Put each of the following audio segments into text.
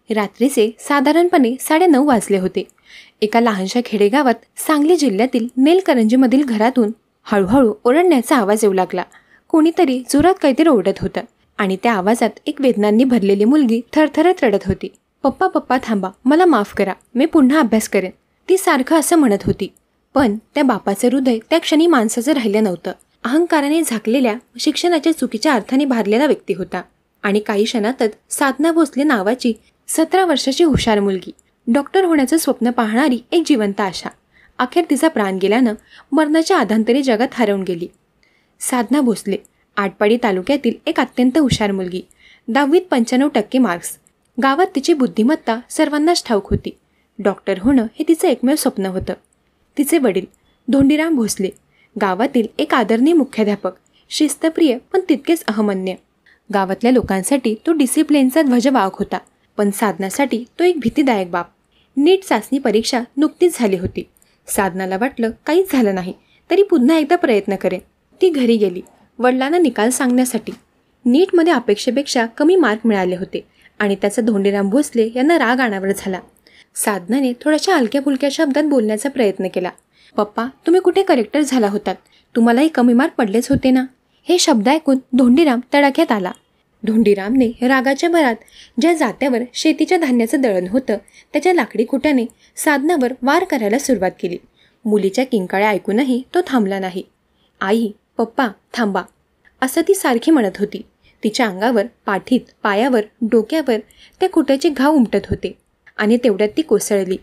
रात्रीचे साधारणपणे 9:30 वाजले होते. एका लहानशा खेडेगावात सांगली जिल्ह्यातील नेलकरंजीमधील घरातून हळूहळू ओरडण्याचा आवाज येऊ लागला. कोणीतरी जोरात काहीतरी ओरडत होतं आणि त्या आवाजात एक वेदनांनी भरलेली मुलगी थरथरत रडत होती. पप्पा पप्पा थांबा, मला माफ करा, मी पुन्हा अभ्यास करेन, ती सारखं असं म्हणत होती. पण त्या बापाचं हृदय त्या क्षणी माणसाचं राहिलं नव्हतं. अहंकाराने झाकलेल्या, शिक्षणाच्या चुकीच्या अर्थाने भारलेला व्यक्ती होता. आणि काही क्षणातच साधना भोसले नावाची 17 वर्षाची हुशार मुलगी, डॉक्टर होण्याचं स्वप्न पाहणारी एक जिवंत आशा, अखेर तिचा प्राण गेल्यानं मरणाच्या आधांतरी जगात हरवून गेली. साधना भोसले आटपाडी तालुक्यातील एक अत्यंत हुशार मुलगी. 10वीत 95% मार्क्स. गावात तिची बुद्धिमत्ता सर्वांनाच ठाऊक होती. डॉक्टर होणं हे तिचं एकमेव स्वप्न होतं. तिचे वडील धोंडीराम भोसले गावातील एक आदरणीय मुख्याध्यापक, शिस्तप्रिय पण तितकेच अहमन्य. गावातल्या लोकांसाठी तो डिसिप्लिनचा ध्वजवाहक होता, पण साधनासाठी तो एक भीतीदायक बाप. नीट चाचणी परीक्षा नुकतीच झाली होती. साधनाला वाटलं काहीच झालं नाही तरी पुन्हा एकदा प्रयत्न करेन. ती घरी गेली वडिलांना निकाल सांगण्यासाठी. नीटमध्ये अपेक्षेपेक्षा कमी मार्क मिळाले होते आणि त्याचा धोंडीराम भोसले यांना राग अनावर झाला. साधनाने थोड्याशा हलक्या फुलक्या शब्दात बोलण्याचा प्रयत्न केला. पप्पा, तुम्ही कुठे करेक्टर झाला होतात, तुम्हालाही कमी मार्क पडलेच होते ना. हे शब्द ऐकून धोंडीराम तडाख्यात आला. धोंडीरामने रागाच्या भरात ज्या जात्यावर शेतीच्या धान्याचं दळण होतं त्याच्या लाकडी कुट्याने साधनावर वार करायला सुरुवात केली. मुलीच्या किंकाळ्या ऐकूनही तो थांबला नाही. आई, पप्पा थांबा, असं ती सारखी म्हणत होती. तिच्या अंगावर, पाठीत, पायावर, डोक्यावर त्या कुट्याचे घाव उमटत होते आणि तेवढ्यात ती कोसळली.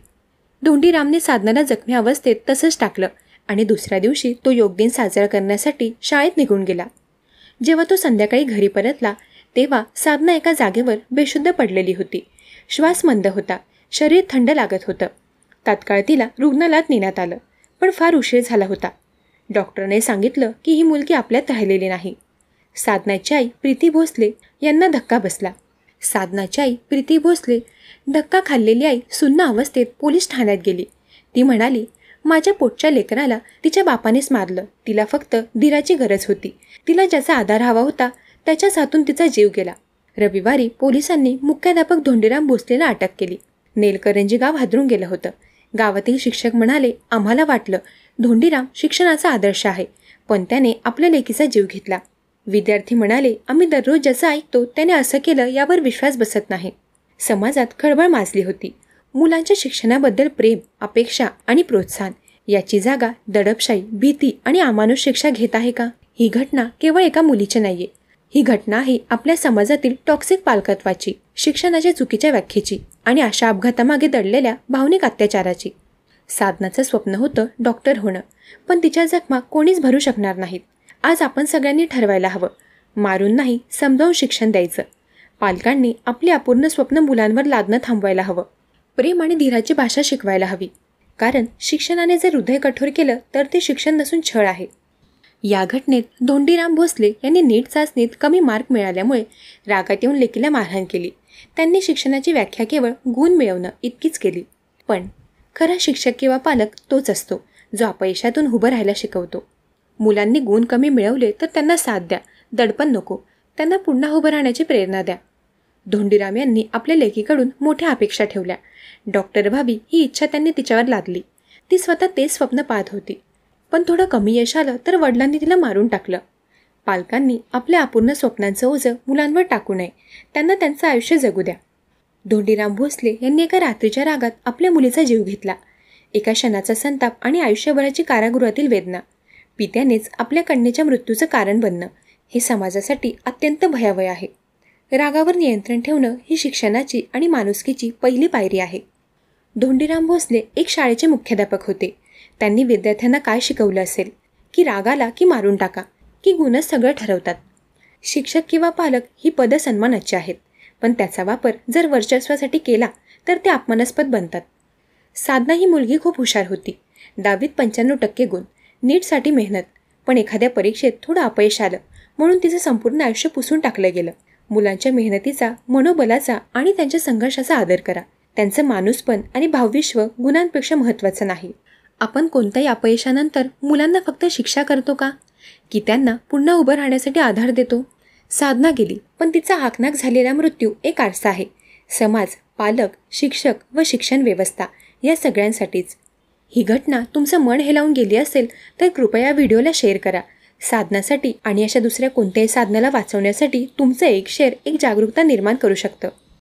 धोंडीरामने साधनाला जखमी अवस्थेत तसंच टाकलं आणि दुसऱ्या दिवशी तो योगदिन साजरा करण्यासाठी शाळेत निघून गेला. जेव्हा तो संध्याकाळी घरी परतला तेव्हा साधना एका जागेवर बेशुद्ध पडलेली होती. श्वास मंद होता, शरीर थंड लागत होतं. तात्काळ तिला रुग्णालयात नेण्यात आलं, पण फार उशीर झाला होता. डॉक्टरने सांगितलं की ही मुलगी आपल्यात राहिलेली नाही. साधनाची आई प्रीती भोसले यांना धक्का बसला. साधनाची आई प्रीती भोसले, धक्का खाल्लेली आई सुन्न अवस्थेत पोलीस ठाण्यात गेली. ती म्हणाली, माझ्या पोटच्या लेकराला तिच्या बापानेच मारलं. तिला फक्त धीराची गरज होती. तिला ज्याचा आधार हवा होता त्याच्याच हातून तिचा जीव गेला. रविवारी पोलिसांनी मुख्याध्यापक धोंडीराम भोसलेला अटक केली. नेलकरंजी गाव हादरून गेलं होतं. गावातील शिक्षक म्हणाले, आम्हाला वाटलं धोंडीराम शिक्षणाचा आदर्श आहे, पण त्याने आपल्या लेकीचा जीव घेतला. विद्यार्थी म्हणाले, आम्ही दररोज ज्याचं ऐकतो त्याने असं केलं यावर विश्वास बसत नाही. समाजात खळबळ माजली होती. मुलांच्या शिक्षणाबद्दल प्रेम, अपेक्षा आणि प्रोत्साहन याची जागा दडपशाही, भीती आणि अमानुष शिक्षा घेत आहे का? ही घटना केवळ एका मुलीची नाहीये. ही घटना आहे आपल्या समाजातील टॉक्सिक पालकत्वाची, शिक्षणाच्या चुकीच्या व्याख्येची आणि अशा अपघातामागे दडलेल्या भावनिक अत्याचाराची. साधनाचं स्वप्न होतं डॉक्टर होणं, पण तिच्या जखमा कोणीच भरू शकणार नाहीत. आज आपण सगळ्यांनी ठरवायला हवं, मारून नाही समजावून शिक्षण द्यायचं. पालकांनी आपली अपूर्ण स्वप्न मुलांवर लादणं थांबवायला हवं. प्रेम आणि धीराची भाषा शिकवायला हवी, कारण शिक्षणाने जर हृदय कठोर केलं तर ते शिक्षण नसून छळ आहे. या घटनेत धोंडीराम भोसले यांनी नीट चाचणीत कमी मार्क मिळाल्यामुळे रागात येऊन लेकीला मारहाण केली. त्यांनी शिक्षणाची व्याख्या केवळ गुण मिळवणं इतकीच केली. पण खरा शिक्षक किंवा पालक तोच असतो जो अपयशातून उभं राहायला शिकवतो. मुलांनी गुण कमी मिळवले तर त्यांना साथ द्या, दडपण नको, त्यांना पुन्हा उभं राहण्याची प्रेरणा द्या. धोंडीराम यांनी आपल्या लेकीकडून मोठ्या अपेक्षा ठेवल्या. डॉक्टर व्हावी ही इच्छा त्यांनी तिच्यावर लादली. ती स्वतः तेच स्वप्न पाहत होती. पण थोडं कमी यश आलं तर वडिलांनी तिला मारून टाकलं. पालकांनी आपल्या अपूर्ण स्वप्नांचं ओझं मुलांवर टाकू नये, त्यांना त्यांचं आयुष्य जगू द्या. धोंडीराम भोसले यांनी एका रात्रीच्या रागात आपल्या मुलीचा जीव घेतला. एका क्षणाचा संताप आणि आयुष्यभराची कारागृहातील वेदना. पित्यानेच आपल्या कन्येच्या मृत्यूचं कारण बनणं हे समाजासाठी अत्यंत भयावह आहे. रागावर नियंत्रण ठेवणं ही शिक्षणाची आणि माणुसकीची पहिली पायरी आहे. धोंडीराम भोसले एक शाळेचे मुख्याध्यापक होते. त्यांनी विद्यार्थ्यांना काय शिकवलं असेल की रागाला की मारून टाका, की गुणच सगळं ठरवतात. शिक्षक किंवा पालक ही पदं सन्मानाची आहेत, पण त्याचा वापर जर वर्चस्वासाठी केला तर ते अपमानास्पद बनतात. साधना ही मुलगी खूप हुशार होती. 10वीत 95% गुण, नीटसाठी मेहनत, पण एखाद्या परीक्षेत थोडं अपयश आलं म्हणून तिचं संपूर्ण आयुष्य पुसून टाकलं गेलं. मुलांच्या मेहनतीचा, मनोबलाचा आणि त्यांच्या संघर्षाचा आदर करा. त्यांचं माणूसपण आणि भावविश्व गुणांपेक्षा महत्त्वाचं नाही. आपण कोणत्याही अपयशानंतर मुलांना फक्त शिक्षा करतो का, की त्यांना पुन्हा उभं राहण्यासाठी आधार देतो? साधना गेली, पण तिचा हाकनाक झालेला मृत्यू एक आरसा आहे. समाज, पालक, शिक्षक व शिक्षण व्यवस्था या सगळ्यांसाठीच. ही घटना तुमचं मन हेलावून गेली असेल तर कृपया व्हिडिओला शेअर करा. साधनासाठी आणि अशा दुसऱ्या कोणत्याही साधनाला वाचवण्यासाठी तुमचं एक शेअर एक जागरूकता निर्माण करू शकतं.